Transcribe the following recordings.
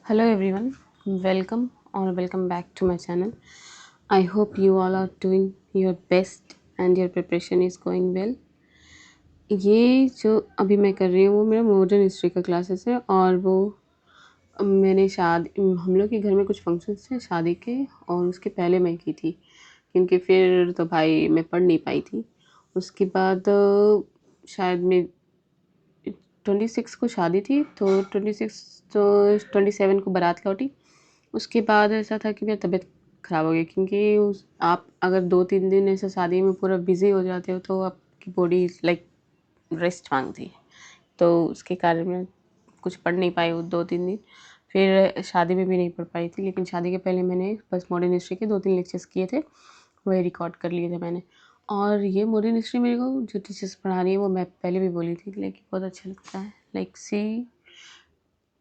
Hello everyone, welcome or welcome back to my channel. I hope you all are doing your best and your preparation is going well. ये जो अभी मैं कर रही हूँ वो मेरा मॉडर्न हिस्ट्री का क्लासेस है और वो मैंने शादी हम लोग के घर में कुछ फंक्शंस थे शादी के और उसके पहले मैं की थी क्योंकि फिर तो भाई मैं पढ़ नहीं पाई थी। उसके बाद शायद मैं 26 को शादी थी तो 26 तो 27 को बारात लौटी। उसके बाद ऐसा था कि मेरी तबीयत ख़राब हो गई क्योंकि उस आप अगर 2-3 दिन ऐसे शादी में पूरा बिज़ी हो जाते हो तो आपकी बॉडी लाइक रेस्ट माँगती है। तो उसके कारण मैं कुछ पढ़ नहीं पाई वो 2-3 दिन। फिर शादी में भी नहीं पढ़ पाई थी, लेकिन शादी के पहले मैंने बस मॉडर्न हिस्ट्री के 2-3 लेक्चर्स किए थे, वही रिकॉर्ड कर लिए थे मैंने। और ये मॉडर्न हिस्ट्री मेरे को जो टीचर्स पढ़ा रही है वो मैं पहले भी बोली थी लाइक बहुत अच्छा लगता है, लाइक सी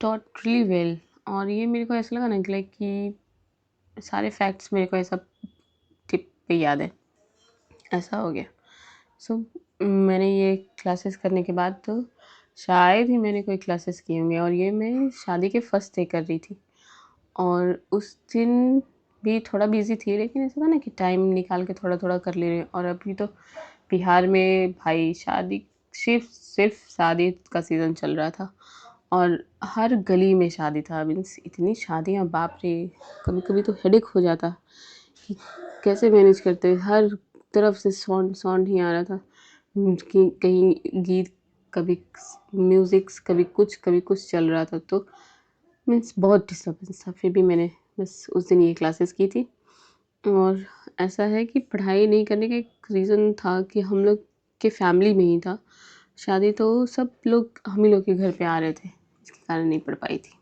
टॉट रियली वेल। और ये मेरे को ऐसा लगा ना कि लाइक कि सारे फैक्ट्स मेरे को ऐसा टिप पे याद है, ऐसा हो गया। सो मैंने ये क्लासेस करने के बाद तो शायद ही मैंने कोई क्लासेस किए होंगे और ये मैं शादी के फर्स्ट डे कर रही थी। और उस दिन भी थोड़ा बिज़ी थी, लेकिन ऐसा था ना कि टाइम निकाल के थोड़ा-थोड़ा कर ले रहे हैं। और अभी तो बिहार में भाई शादी सिर्फ़ शादी का सीज़न चल रहा था और हर गली में शादी था। मीन्स इतनी शादियाँ बाप रे! कभी-कभी तो हेडेक हो जाता कि कैसे मैनेज करते। हर तरफ से साउंड ही आ रहा था कि कहीं गीत, कभी म्यूज़िक्स, कभी कुछ चल रहा था। तो मीन्स बहुत डिस्टर्बेंस था। फिर भी मैंने बस उस दिन ये क्लासेस की थी। और ऐसा है कि पढ़ाई नहीं करने का एक रीज़न था कि हम लोग के फैमिली में ही था शादी, तो सब लोग हम ही लोग के घर पे आ रहे थे, इसके कारण नहीं पढ़ पाई थी।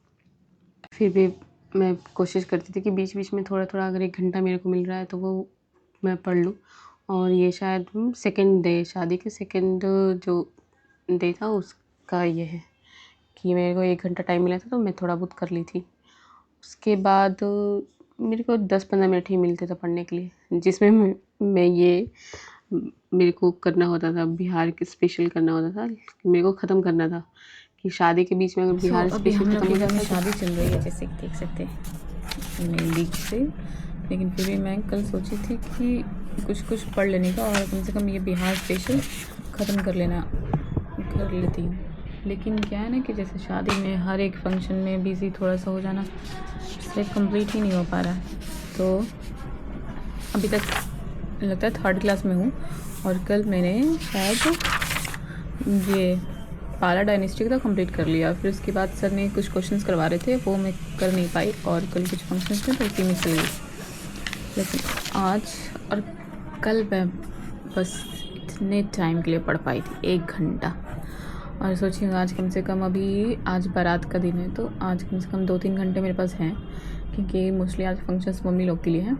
फिर भी मैं कोशिश करती थी कि बीच-बीच में थोड़ा-थोड़ा अगर 1 घंटा मेरे को मिल रहा है तो वो मैं पढ़ लूँ। और ये शायद सेकंड डे शादी के सेकंड जो डे था उसका ये है कि मेरे को 1 घंटा टाइम मिला था तो मैं थोड़ा बहुत कर ली थी। उसके बाद मेरे को 10-15 मिनट ही मिलते थे पढ़ने के लिए, जिसमें मैं ये मेरे को करना होता था, बिहार के स्पेशल करना होता था, मेरे को ख़त्म करना था कि शादी के बीच में अगर बिहार अभी स्पेशल हम लोग ख़त्म के हो घर में जाता है शादी चल रही है, जैसे कि देख सकते हैं मेरे लीक से। लेकिन फिर भी मैं कल सोची थी कि कुछ पढ़ लेने का और कम से कम ये बिहार स्पेशल ख़त्म कर लेती हूँ। लेकिन क्या है ना कि जैसे शादी में हर एक फंक्शन में बिज़ी थोड़ा सा हो जाना, सिर्फ कंप्लीट ही नहीं हो पा रहा है। तो अभी तक लगता है 3rd क्लास में हूँ और कल मैंने शायद ये पाला डायनेस्टी का तो कंप्लीट कर लिया। फिर उसके बाद सर ने कुछ क्वेश्चंस करवा रहे थे, वो मैं कर नहीं पाई और कल कुछ फंक्शंस में तो उसी में चल गई। लेकिन आज और कल मैं बस इतने टाइम के लिए पढ़ पाई थी, 1 घंटा। और सोची हूँ आज कम से कम, अभी आज बारात का दिन है तो आज कम से कम 2-3 घंटे मेरे पास हैं, क्योंकि मोस्टली आज फंक्शंस मम्मी लोग के लिए हैं।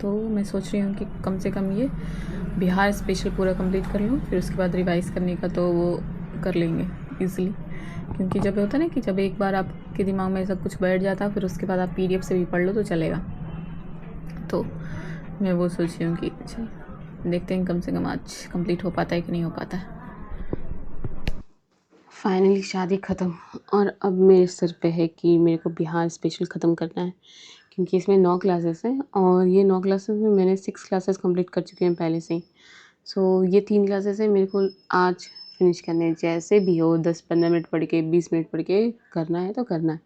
तो मैं सोच रही हूँ कि कम से कम ये बिहार स्पेशल पूरा कंप्लीट कर लूँ, फिर उसके बाद रिवाइज़ करने का तो वो कर लेंगे ईज़िली। क्योंकि जब होता है ना कि जब एक बार आपके दिमाग में सब कुछ बैठ जाता है, फिर उसके बाद आप PDF से भी पढ़ लो तो चलेगा। तो मैं वो सोच रही हूँ कि चल देखते हैं कम से कम आज कंप्लीट हो पाता है कि नहीं हो पाता है। फाइनली शादी ख़त्म और अब मेरे सर पे है कि मेरे को बिहार स्पेशल ख़त्म करना है, क्योंकि इसमें 9 क्लासेस हैं और ये 9 क्लासेस में मैंने 6 क्लासेस कंप्लीट कर चुकी हूँ पहले से ही। सो ये 3 क्लासेस हैं, मेरे को आज फिनिश करने हैं, जैसे भी हो 10-15 मिनट पढ़ के 20 मिनट पढ़ के करना है तो करना है,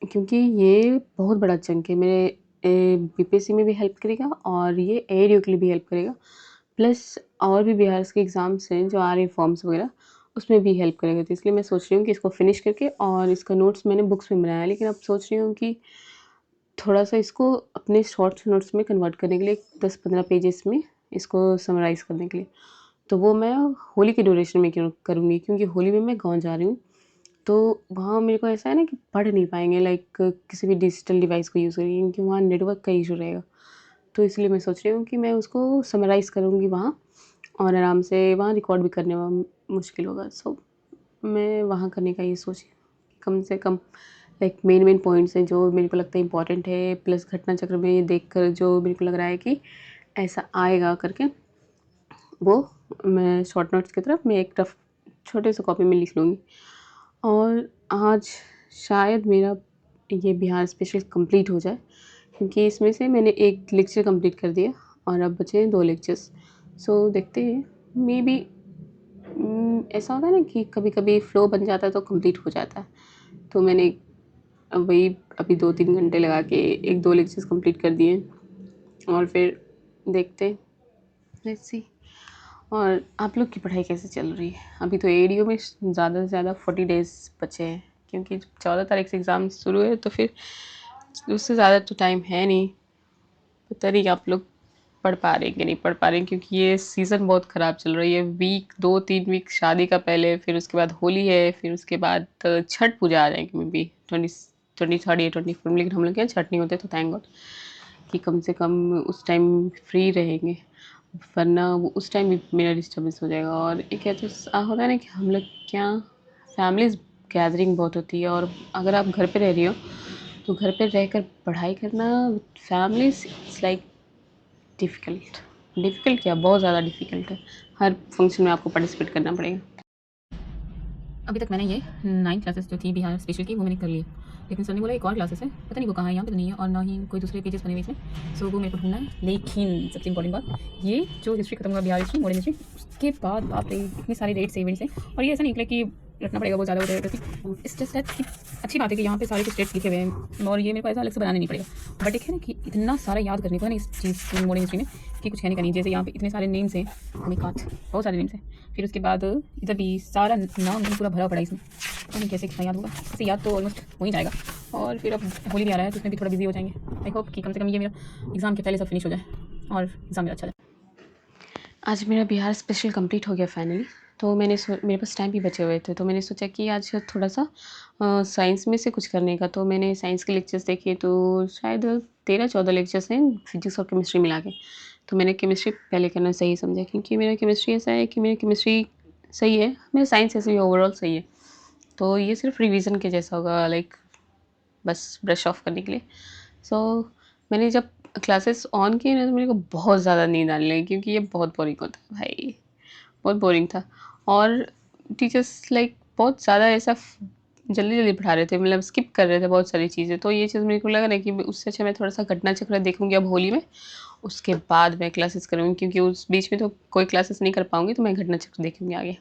क्योंकि ये बहुत बड़ा चंक है मेरे BPSC में भी हेल्प करेगा और ये ADO के लिए भी हेल्प करेगा, प्लस और भी बिहार के एग्ज़ाम्स हैं जो आ रहे हैं फॉर्म्स वगैरह, उसमें भी हेल्प करेगा। तो इसलिए मैं सोच रही हूँ कि इसको फिनिश करके, और इसका नोट्स मैंने बुक्स में बनाया है, लेकिन अब सोच रही हूँ कि थोड़ा-सा इसको अपने शॉर्ट्स नोट्स में कन्वर्ट करने के लिए 10-15 पेजेस में इसको समराइज़ करने के लिए। तो वो मैं होली के ड्यूरेशन में क्यों करूँगी, क्योंकि होली में मैं गाँव जा रही हूँ, तो वहाँ मेरे को ऐसा है ना कि पढ़ नहीं पाएँगे लाइक किसी भी डिजिटल डिवाइस को यूज़ करके, क्योंकि वहाँ नेटवर्क का इशू रहेगा। तो इसलिए मैं सोच रही हूँ कि मैं उसको समराइज़ करूँगी वहाँ, और आराम से वहाँ रिकॉर्ड भी करने में मुश्किल होगा। सो मैं वहाँ करने का ये सोची, कम से कम लाइक मेन पॉइंट्स हैं जो मेरे को लगता है इम्पोर्टेंट है, प्लस घटना चक्र में ये देखकर जो मेरे को लग रहा है कि ऐसा आएगा करके, वो मैं शॉर्ट नोट्स की तरफ मैं एक रफ छोटे से कॉपी में लिख लूँगी। और आज शायद मेरा ये बिहार स्पेशल कंप्लीट हो जाए, क्योंकि इसमें से मैंने एक लेक्चर कंप्लीट कर दिया और अब बचे हैं 2 लेक्चर्स। सो देखते हैं, मे बी ऐसा होता है ना कि कभी-कभी फ्लो बन जाता है तो कंप्लीट हो जाता है। तो मैंने अब वही अभी 2-3 घंटे लगा के 1-2 लेक्चर्स कंप्लीट कर दिए और फिर देखते हैं, लेट्स सी। और आप लोग की पढ़ाई कैसे चल रही है? अभी तो एडीओ में ज़्यादा से ज़्यादा 40 डेज़ बचे हैं, क्योंकि 14 तारीख से एग्ज़ाम शुरू है, तो फिर उससे ज़्यादा तो टाइम है नहीं। पता नहीं आप लोग पढ़ पा रहे हैं कि नहीं पढ़ पा रहे हैं, क्योंकि ये सीज़न बहुत ख़राब चल रही है। वीक 2-3 वीक शादी का पहले, फिर उसके बाद होली है, फिर उसके बाद छठ पूजा आ जाएगी मे बी 23rd या 24, लेकिन हम लोग के यहाँ छठ नहीं होते, तो थैंक गॉड कि कम से कम उस टाइम फ्री रहेंगे, वरना वो उस टाइम भी मेरा डिस्टर्बेंस हो जाएगा। और एक है तो होता है ना कि हम लोग के यहाँ फैमिलीज़ गैदरिंग बहुत होती है, और अगर आप घर पे रह रही हो तो घर पे रहकर पढ़ाई करना with families it's like difficult क्या, बहुत ज़्यादा डिफ़िकल्ट है। हर फंक्शन में आपको पार्टिसिपेट करना पड़ेगा। अभी तक मैंने ये 9 क्लासेस जो थी बिहार स्पेशल की वो मैंने कर ली, लेकिन सर ने बोला एक और क्लासेस है, पता नहीं वो कहाँ है, यहाँ पे नहीं है और ना ही कोई दूसरे पेजेस बने हुए इसमें। सो वो मेरे को ढूंढना है। लेकिन सबसे इंपॉर्टेंट बात, ये जो हिस्ट्री खत्म हुआ बिहार हिस्ट्री, मॉडर्न हिस्ट्री, उसके बाद बाप रे इतने सारे डेट्स इवेंट्स हैं, और ये ऐसा निकला कि रखना पड़ेगा बहुत ज़्यादा हो जाएगा। इस जस्ट दैट कि अच्छी बात है कि यहाँ पे सारे कुछ डेट्स लिखे हुए हैं और ये मेरे को ऐसा अलग से बनाना नहीं पड़ेगा। बट एक है ना कि इतना सारा याद करने को है ना इस चीज़ मॉडर्न हिस्ट्री में कि कुछ कहने का नहीं। जैसे यहाँ पे इतने सारे नेम्स हैं, हमें बहुत सारे नेम्स हैं, फिर उसके बाद इधर भी सारा नाम पूरा भरा पड़ा इसमें, पता नहीं कैसे कितना याद होगा। ऐसे याद तो ऑलमोस्ट हो ही जाएगा। और फिर अब होली भी आ रहा है तो उसमें भी थोड़ा बिजी हो जाएंगे। आई होप कि कम से कम ये मेरा एग्ज़ाम के पहले सब फिनिश हो जाए और एग्ज़ाम मेरा अच्छा जाए। आज मेरा बिहार स्पेशल कंप्लीट हो गया फाइनली। तो मेरे पास टाइम भी बचे हुए थे, तो मैंने सोचा कि आज थोड़ा सा साइंस में से कुछ करने का। तो मैंने साइंस के लेक्चर्स देखे, तो शायद 13-14 लेक्चर्स हैं फिजिक्स और केमिस्ट्री मिला के। तो मैंने केमिस्ट्री पहले करना सही समझा, क्योंकि मेरा केमिस्ट्री ऐसा है कि मेरी केमिस्ट्री सही है, मेरा साइंस ऐसे भी ओवरऑल सही है। तो ये सिर्फ रिवीजन के जैसा होगा, लाइक बस ब्रश ऑफ करने के लिए। सो मैंने जब क्लासेस ऑन किए ना, तो मेरे को बहुत ज़्यादा नींद आने लगी, क्योंकि ये बहुत बोरिंग होता है भाई, बहुत बोरिंग था। और टीचर्स लाइक बहुत ज़्यादा ऐसा जल्दी जल्दी पढ़ा रहे थे, मतलब स्किप कर रहे थे बहुत सारी चीज़ें। तो ये चीज़ मेरे को लगा ना कि उससे अच्छा मैं थोड़ा सा घटना चक्र देखूँगी अब होली में, उसके बाद मैं क्लासेस करूँगी, क्योंकि उस बीच में तो कोई क्लासेस नहीं कर पाऊँगी, तो मैं घटना चक्र देखूँगी आगे।